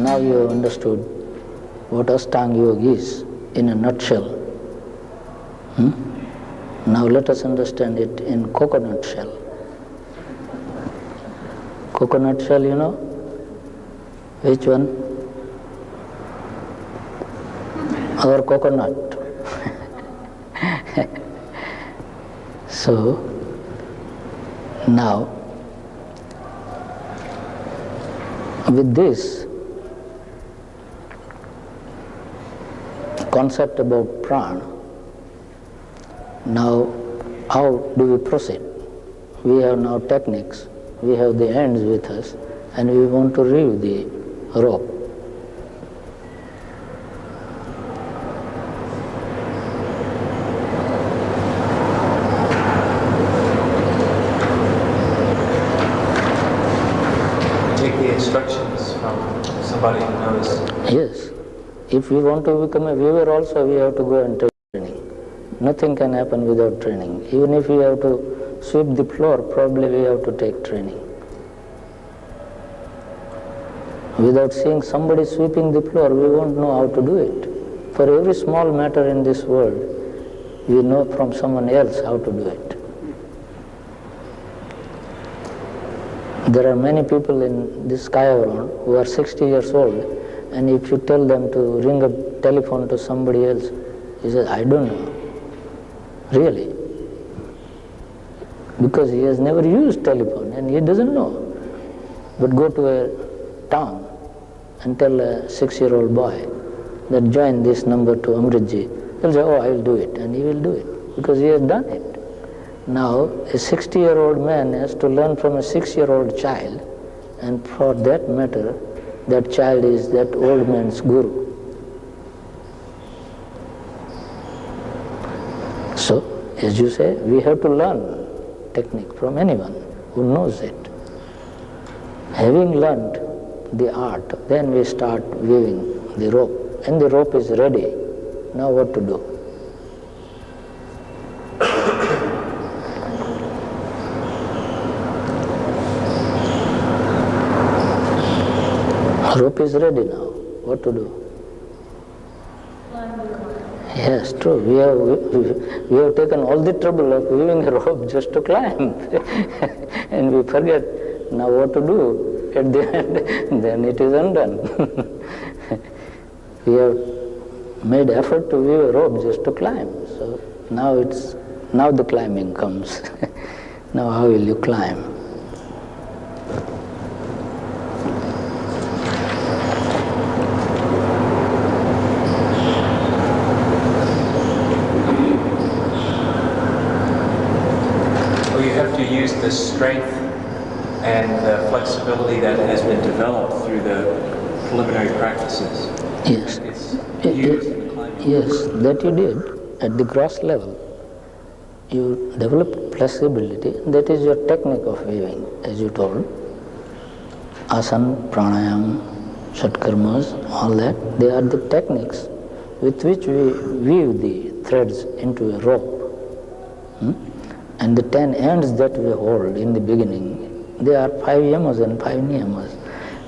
Now you have understood what Ashtanga Yoga is in a nutshell. Now let us understand it in coconut shell. Coconut shell, you know? Which one? Or coconut. So, now, with this concept about prana, now how do we proceed? We have now techniques, we have the ends with us, and we want to reeve the rope. Take the instructions from somebody who knows. Yes. If we want to become a weaver also, we have to go and take training. Nothing can happen without training. Even if we have to sweep the floor, probably we have to take training. Without seeing somebody sweeping the floor, we won't know how to do it. For every small matter in this world, we know from someone else how to do it. There are many people in this Kayavarohan who are 60 years old, and if you tell them to ring a telephone to somebody else, he says, I don't know. Really. Because he has never used telephone and he doesn't know. But go to a town and tell a 6-year-old boy that join this number to Amritji, he'll say, oh, I will do it, and he will do it because he has done it. Now, a 60-year-old man has to learn from a 6-year-old child, and for that matter, that child is that old man's guru. So, as you say, we have to learn technique from anyone who knows it. Having learned the art, then we start weaving the rope, and the rope is ready. Now what to do? Rope is ready now. What to do? Yes, true. We have taken all the trouble of weaving a rope just to climb. And we forget now what to do at the end. Then it is undone. We have made effort to weave a rope just to climb. So now the climbing comes. Now how will you climb? Use the strength and the flexibility that has been developed through the preliminary practices. Yes. Yes, that you did at the gross level. You developed flexibility. That is your technique of weaving, as you told. Asana, pranayam, shatkarmas, all that, they are the techniques with which we weave the threads into a rope. And the 10 ends that we hold in the beginning, they are 5 yamas and 5 niyamas.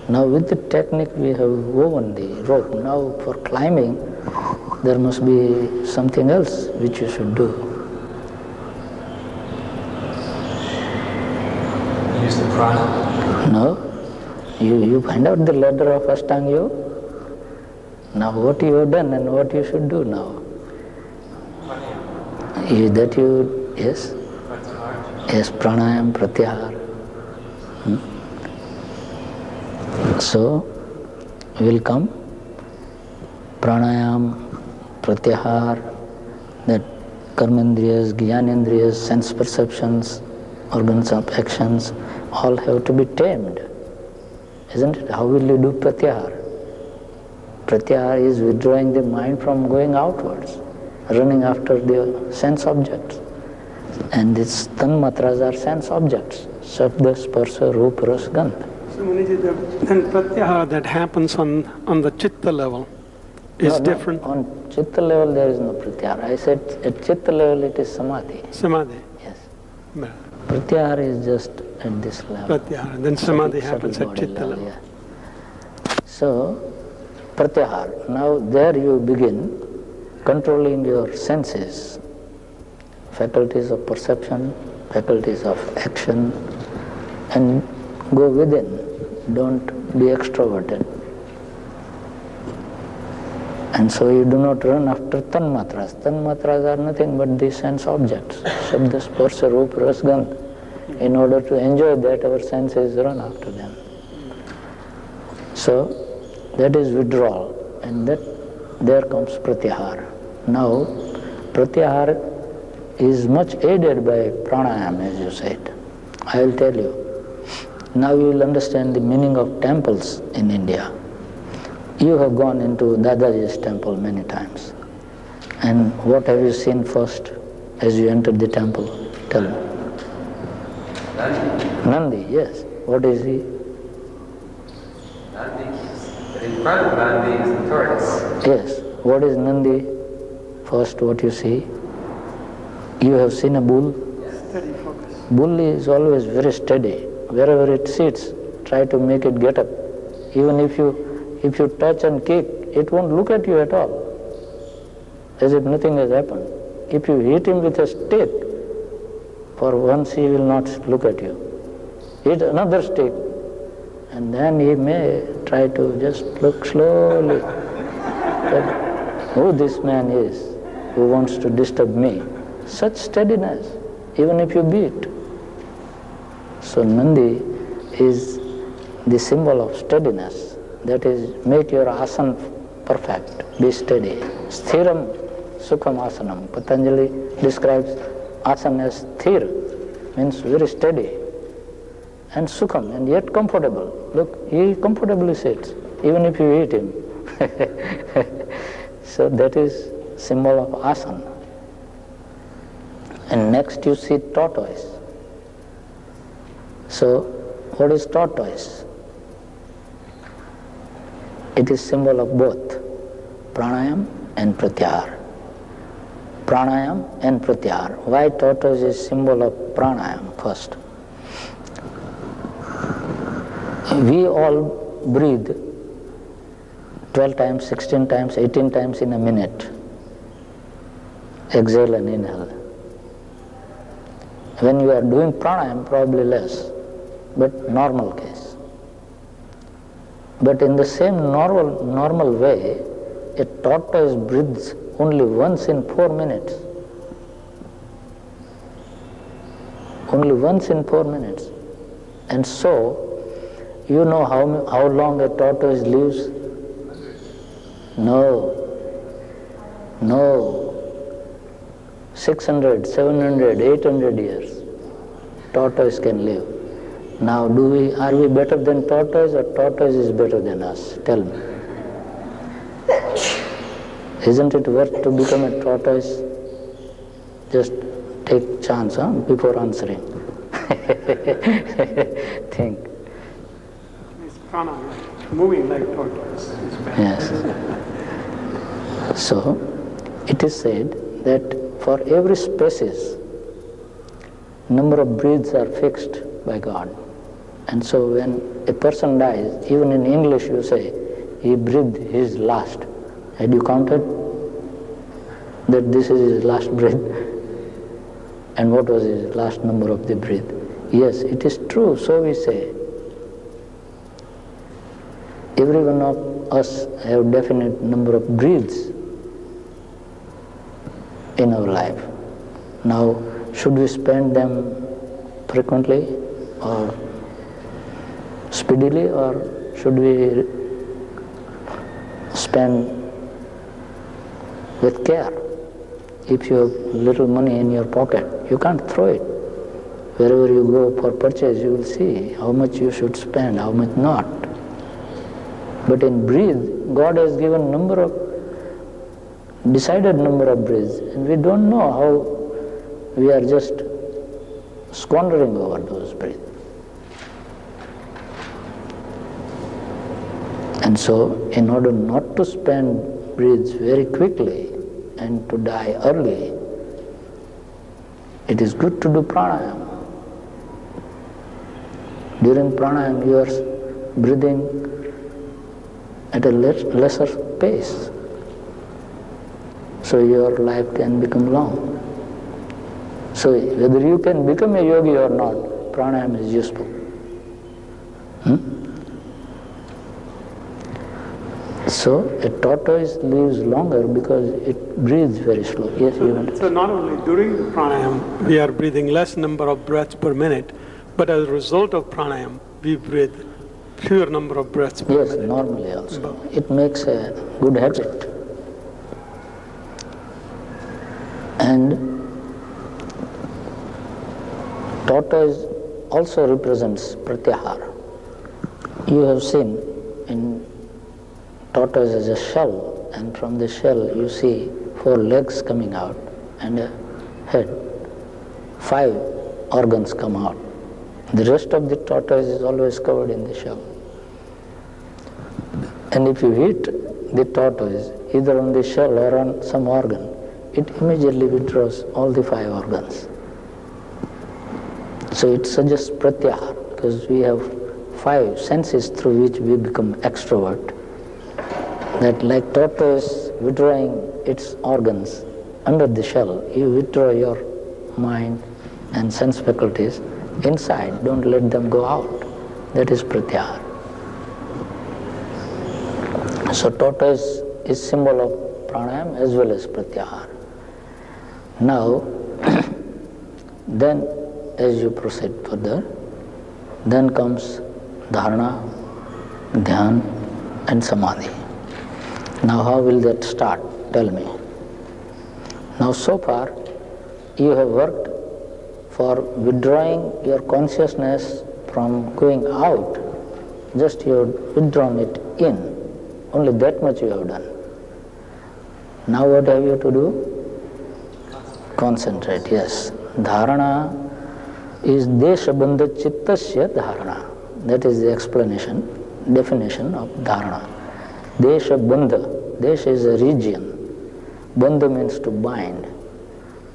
Now with the technique we have woven the rope. Now for climbing, there must be something else which you should do. Use the prana? No. You find out the ladder of Ashtanga Yoga. Now what you have done and what you should do now. Yes. Yes, pranayam, pratyahara. So, will come pranayam, pratyahara, that karmendriyas, jnanendriyas, sense perceptions, organs of actions, all have to be tamed. Isn't it? How will you do pratyahara? Pratyahara is withdrawing the mind from going outwards, running after the sense objects. And these tanmatras are sense objects. Shabda, sparsha, rupa, ras, gandha. So Muniji, then pratyahara that happens on the chitta level is different? On chitta level there is no pratyahara. I said at chitta level it is samadhi. Samadhi? Yes. Yeah. Pratyahara is just at this level. Pratyahara. Then samadhi happens at chitta level. Yeah. So, pratyahar, now there you begin controlling your senses, faculties of perception, faculties of action, and go within, don't be extroverted. And so you do not run after tanmatras. Tanmatras are nothing but the sense objects, shabda, sparsha, rupa, ras, gandha. In order to enjoy that, our senses run after them. So that is withdrawal, and that there comes pratyahara. Now, pratyahara is much aided by pranayama, as you said. I will tell you. Now you will understand the meaning of temples in India. You have gone into Dadaji's temple many times. And what have you seen first as you entered the temple? Tell me. Nandi. Nandi, yes. What is he? Nandi. In front of Nandi is the tortoise. Yes. What is Nandi? First, what you see? You have seen a bull? Steady focus. Bull is always very steady. Wherever it sits, try to make it get up. Even if you touch and kick, it won't look at you at all, as if nothing has happened. If you hit him with a stick, for once he will not look at you. Hit another stick, and then he may try to just look slowly at who this man is who wants to disturb me. Such steadiness, even if you beat. So Nandi is the symbol of steadiness. That is, make your asana perfect, be steady. Sthiram sukham asanam. Patanjali describes asana as sthir, means very steady, and sukham, and yet comfortable. Look, he comfortably sits, even if you hit him. So that is symbol of asana. And next you see tortoise. So, what is tortoise? It is symbol of both pranayam and pratyahara. Pranayam and pratyahara. Why tortoise is symbol of pranayam first? We all breathe 12 times, 16 times, 18 times in a minute. Exhale and inhale. When you are doing pranayam, probably less, but normal case. But in the same normal way, a tortoise breathes only once in 4 minutes. Only once in 4 minutes. And so, you know how long a tortoise lives? No. 600, 700, 800 years. Tortoise can live. Now, are we better than tortoise, or tortoise is better than us? Tell me. Isn't it worth to become a tortoise? Just take chance, before answering. Think. It's prana, moving like tortoise. Yes. So, it is said that for every species, number of breaths are fixed by God. And so when a person dies, even in English you say, he breathed his last. Had you counted that this is his last breath? And what was his last number of the breath? Yes, it is true, so we say. Every one of us have definite number of breaths in our life. Now, should we spend them frequently or speedily, or should we spend with care? If you have little money in your pocket, you can't throw it. Wherever you go for purchase, you will see how much you should spend, how much not. But in breathe, God has given decided number of breaths, and we don't know how we are just squandering over those breaths. And so, in order not to spend breaths very quickly and to die early, it is good to do pranayam. During pranayam, you are breathing at a lesser pace. So your life can become long. So whether you can become a yogi or not, pranayama is useful. So a tortoise lives longer because it breathes very slow. Yes, you want to. So not only during the pranayam we are breathing less number of breaths per minute, but as a result of pranayam we breathe fewer number of breaths per minute. Yes, normally also. It makes a good habit. And tortoise also represents pratyahara. You have seen in tortoise as a shell, and from the shell you see 4 legs coming out and a head. 5 organs come out. The rest of the tortoise is always covered in the shell. And if you hit the tortoise either on the shell or on some organ, it immediately withdraws all the 5 organs. So it suggests pratyahara, because we have 5 senses through which we become extrovert. That like tortoise withdrawing its organs under the shell, you withdraw your mind and sense faculties inside, don't let them go out. That is pratyahara. So tortoise is symbol of pranayama as well as pratyahara. Now, then as you proceed further, then comes dharana, dhyan and samadhi. Now how will that start? Tell me. Now so far you have worked for withdrawing your consciousness from going out. Just you have withdrawn it in. Only that much you have done. Now what have you to do? Concentrate, yes. Dharana is deshabandha chittasya dharana. That is the explanation, definition of dharana. Deshabandha. Desha is a region. Bandha means to bind.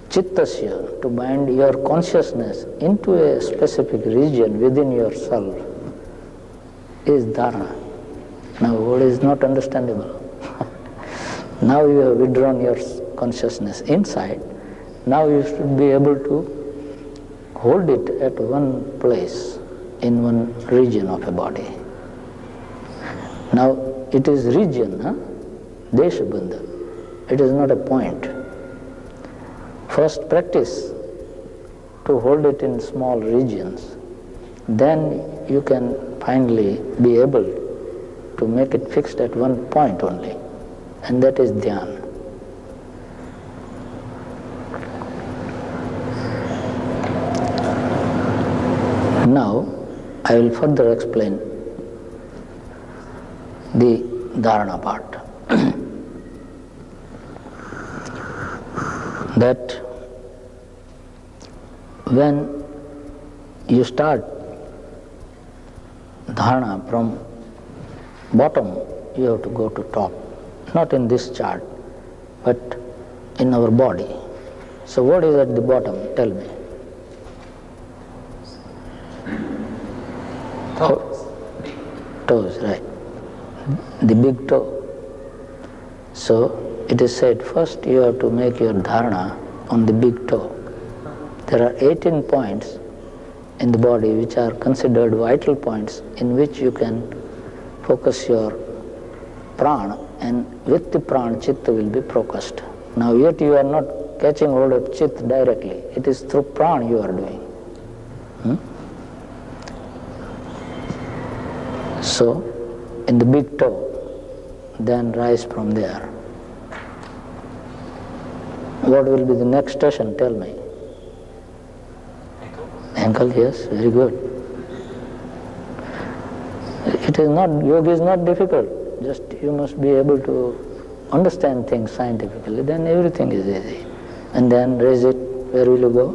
Chittasya, to bind your consciousness into a specific region within yourself, is dharana. Now what is not understandable? Now you have withdrawn your consciousness inside. Now you should be able to hold it at one place in one region of a body. Now it is region, Deshabandha. It is not a point. First practice to hold it in small regions. Then you can finally be able to make it fixed at one point only. And that is dhyana. Now I will further explain the dharana part. That when you start dharana from bottom, you have to go to top. Not in this chart, but in our body. So what is at the bottom? Tell me. Toes. Toes, right. The big toe. So it is said first you have to make your dharana on the big toe. There are 18 points in the body which are considered vital points in which you can focus your prana, and with the prana chitta will be focused. Now yet you are not catching hold of chitta directly. It is through prana you are doing. So in the big toe, then rise from there. What will be the next station? Tell me. Ankle, yes, very good. It is not, yoga is not difficult. Just you must be able to understand things scientifically, then everything is easy. And then raise it, where will you go?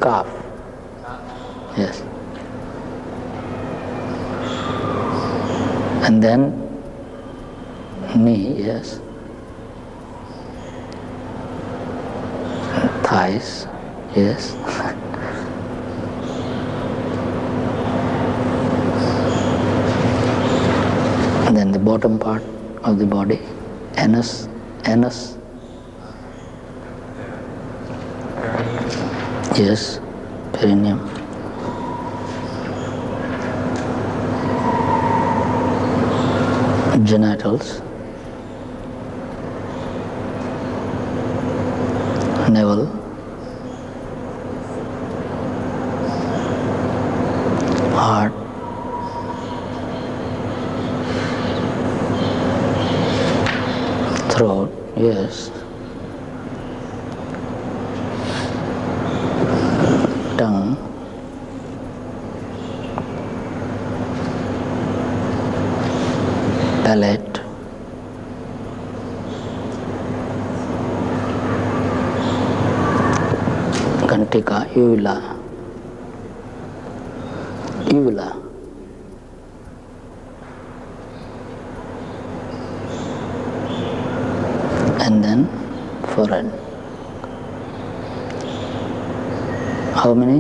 Calf. Yes. And then knee, yes. Thighs, yes. bottom part of the body, anus, yes, perineum. Genitals, navel, heart, throat, yes, tongue, palate, Kantika, uvula, and then forehead. How many?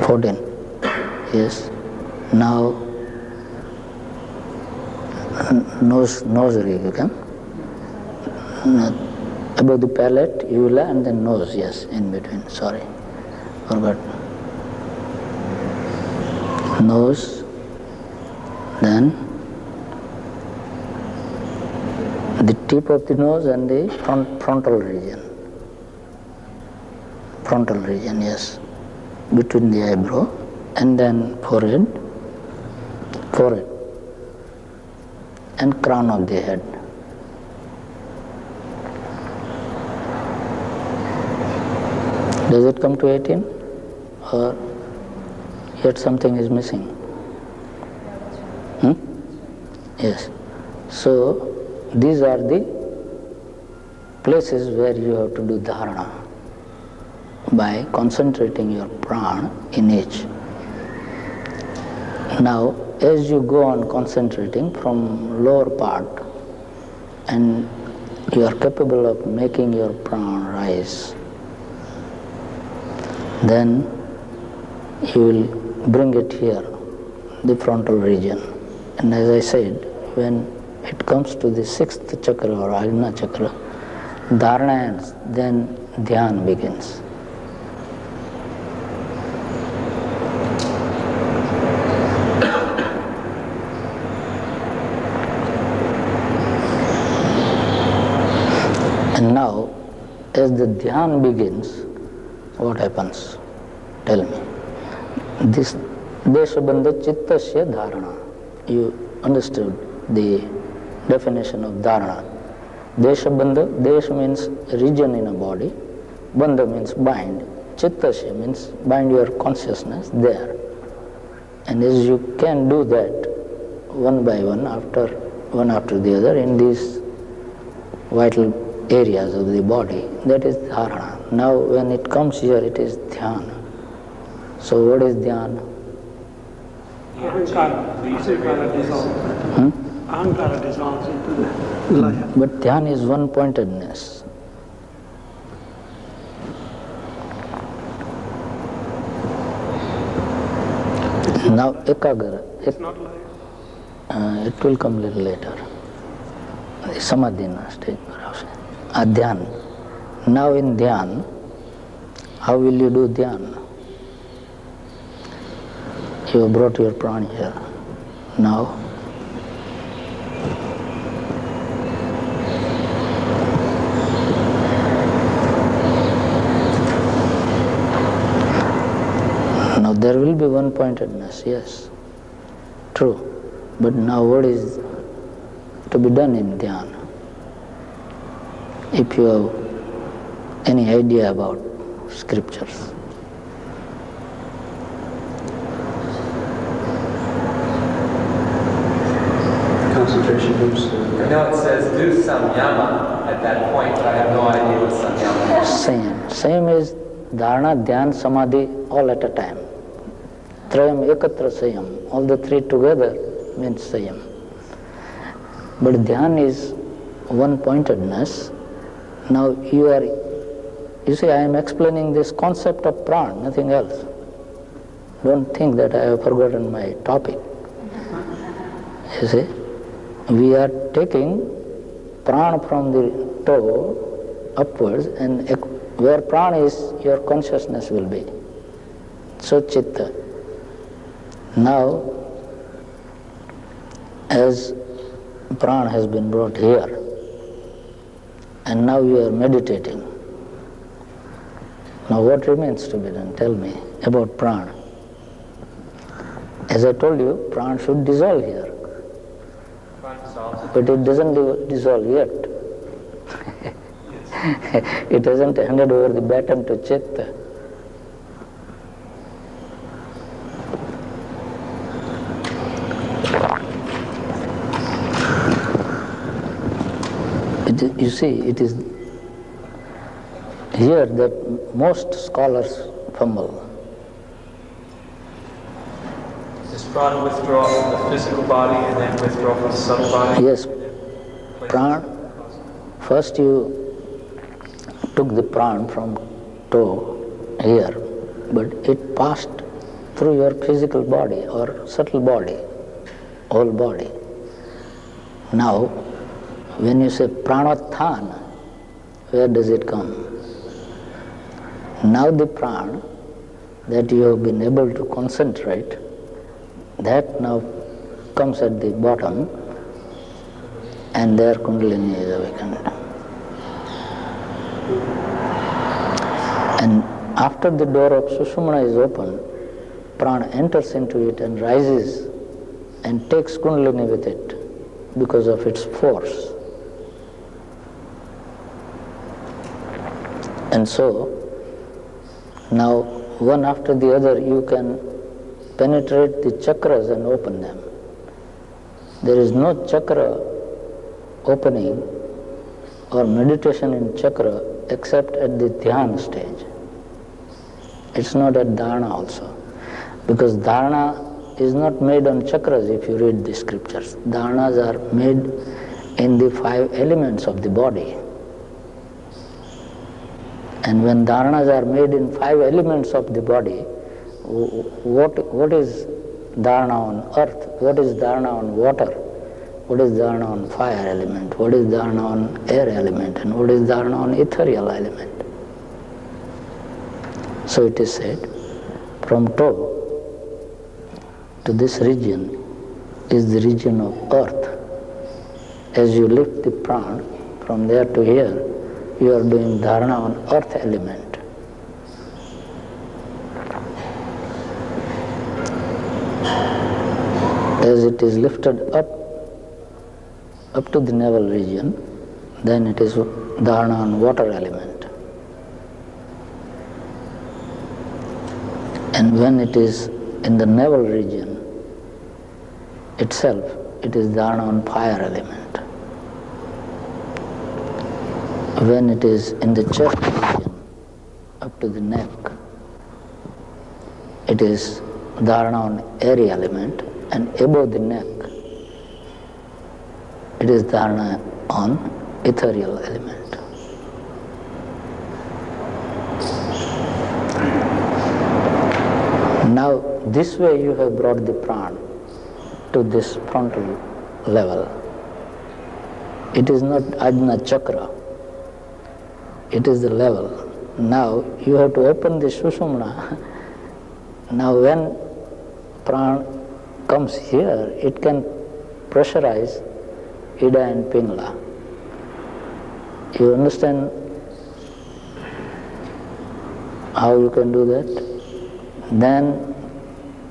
14. Yes. Now nose region. Above the palate, uvula, and then nose, yes, in between. Sorry, forgot. Nose, then the tip of the nose and the frontal region. Frontal region, yes, between the eyebrow, and then forehead, and crown of the head. Does it come to 18, or yet something is missing? Yes. So these are the places where you have to do dharana by concentrating your prana in each. Now, as you go on concentrating from lower part, and you are capable of making your prana rise, then you will bring it here, the frontal region. And as I said, when it comes to the sixth chakra or Ajna chakra, dharana ends, then dhyan begins. And now, as the dhyan begins, what happens? Tell me. This Deshabandha Chittasya Dharana. You understood the definition of Dharana. Deshabandha, Desh means region in a body, Bandha means bind, Chittasya means bind your consciousness there. And as you can do that one by one after the other in these vital areas of the body, that is dharana. Now when it comes here, it is dhyana. So what is dhyana? Ahankara dissolves into the laya. But dhyana is one-pointedness. Now ekagra. It's not laya. It will come a little later. The samadhina stage, perhaps. Dhyan. Now in dhyan, how will you do dhyan? You have brought your prana here. Now, there will be one-pointedness, yes, true. But now what is to be done in dhyana? If you have any idea about scriptures. Concentration moves. I know it says do samyama at that point, but I have no idea what samyama is. Same is dharana, dhyan, samadhi, all at a time. Trayam ekatra sayam, all the three together means sayam. But dhyan is one-pointedness. Now you see, I am explaining this concept of prana, nothing else. Don't think that I have forgotten my topic. You see, we are taking prana from the toe upwards, and where prana is, your consciousness will be. So chitta. Now, as prana has been brought here, and now you are meditating. Now what remains to be done? Tell me about prana. As I told you, prana should dissolve here. But it doesn't dissolve yet. It hasn't handed over the baton to chitta. You see, it is here that most scholars fumble. Does prana withdraw from the physical body and then withdraw from the subtle body? Yes. Prana, first you took the prana from toe here, but it passed through your physical body or subtle body, whole body. Now, when you say pranotthana, where does it come? Now the prana that you have been able to concentrate, that now comes at the bottom, and there Kundalini is awakened. And after the door of Sushumna is open, prana enters into it and rises and takes Kundalini with it because of its force. And so, now one after the other you can penetrate the chakras and open them. There is no chakra opening or meditation in chakra except at the dhyana stage. It's not at dharana also, because dharana is not made on chakras if you read the scriptures. Dharanas are made in the 5 elements of the body. And when dharanas are made in 5 elements of the body, what is dharana on earth? What is dharana on water? What is dharana on fire element? What is dharana on air element? And what is dharana on ethereal element? So it is said, from toe to this region is the region of earth. As you lift the prana from there to here, you are doing dharana on earth element. As it is lifted up to the navel region, then it is dharana on water element. And when it is in the navel region itself, it is dharana on fire element. When it is in the chest region, up to the neck, it is dharana on airy element, and above the neck, it is dharana on ethereal element. Now, this way you have brought the prana to this frontal level. It is not Ajna Chakra. It is the level. Now you have to open the Sushumna. Now when prana comes here, it can pressurize Ida and Pingala. You understand how you can do that? Then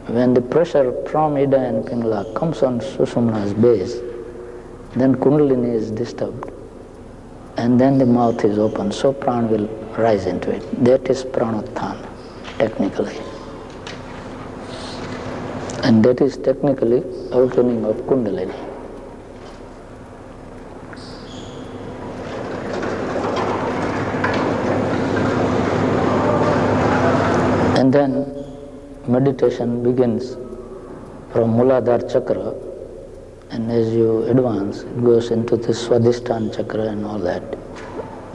when the pressure from Ida and Pingala comes on Sushumna's base, then Kundalini is disturbed. And then the mouth is open, so prana will rise into it. That is pranotthana, technically. And that is technically awakening of Kundalini. And then meditation begins from Muladhara chakra, and as you advance, it goes into the Swadhisthana chakra and all that.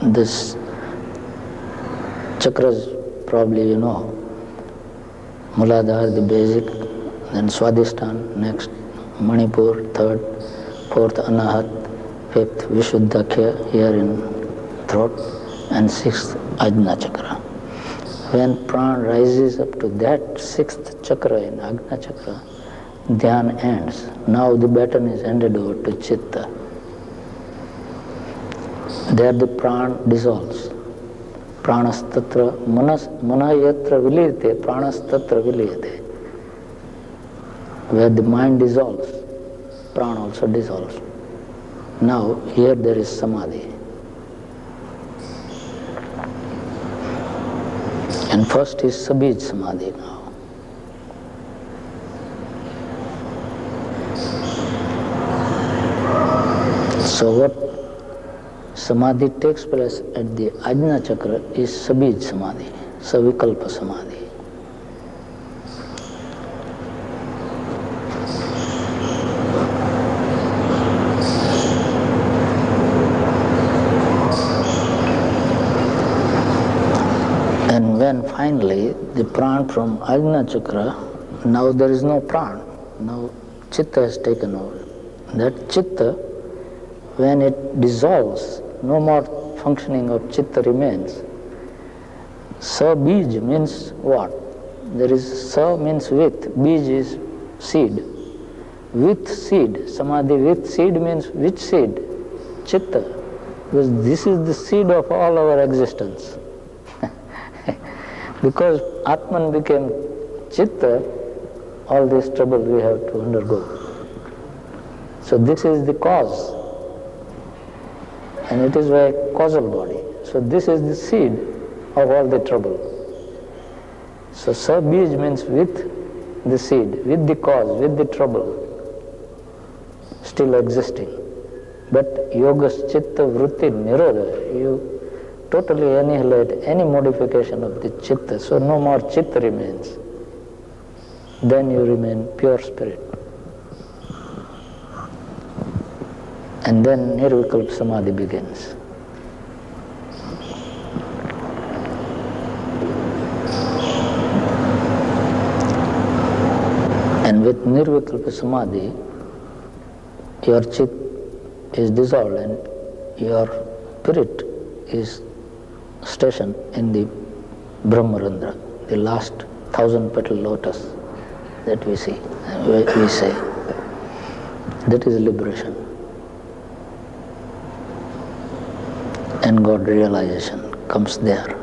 This chakras, probably you know. Muladhara, the basic, then Swadhisthana, next Manipur, third, fourth Anahat, fifth Vishuddhakhya here in throat, and sixth Ajna chakra. When prana rises up to that sixth chakra in Ajna chakra, dhyan ends. Now the baton is handed over to Chitta. There the prana dissolves. Pranastatra manayatra viliyate, pranastatra viliyate. Where the mind dissolves, prana also dissolves. Now here there is samadhi. And first is sabij samadhi now. So what samadhi takes place at the Ajna chakra is sabij samadhi, savikalpa samadhi. And when finally the prana from Ajna chakra, now there is no prana, now chitta has taken over. That chitta, when it dissolves, no more functioning of chitta remains. Sa bij means what? There is sa means with, bij is seed. With seed, samadhi with seed means which seed? Chitta. Because this is the seed of all our existence. Because Atman became chitta, all this trouble we have to undergo. So this is the cause. And it is a causal body. So this is the seed of all the trouble. So sabij means with the seed, with the cause, with the trouble, still existing. But yogas chitta vritti nirodha, you totally annihilate any modification of the chitta, so no more chitta remains. Then you remain pure spirit. And then nirvikalpa samadhi begins. And with nirvikalpa samadhi, your chit is dissolved and your spirit is stationed in the Brahmarandra, the last 1,000-petal lotus that we see, we say. That is liberation. And God realization comes there.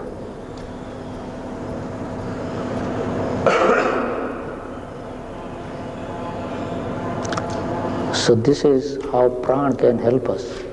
So this is how prana can help us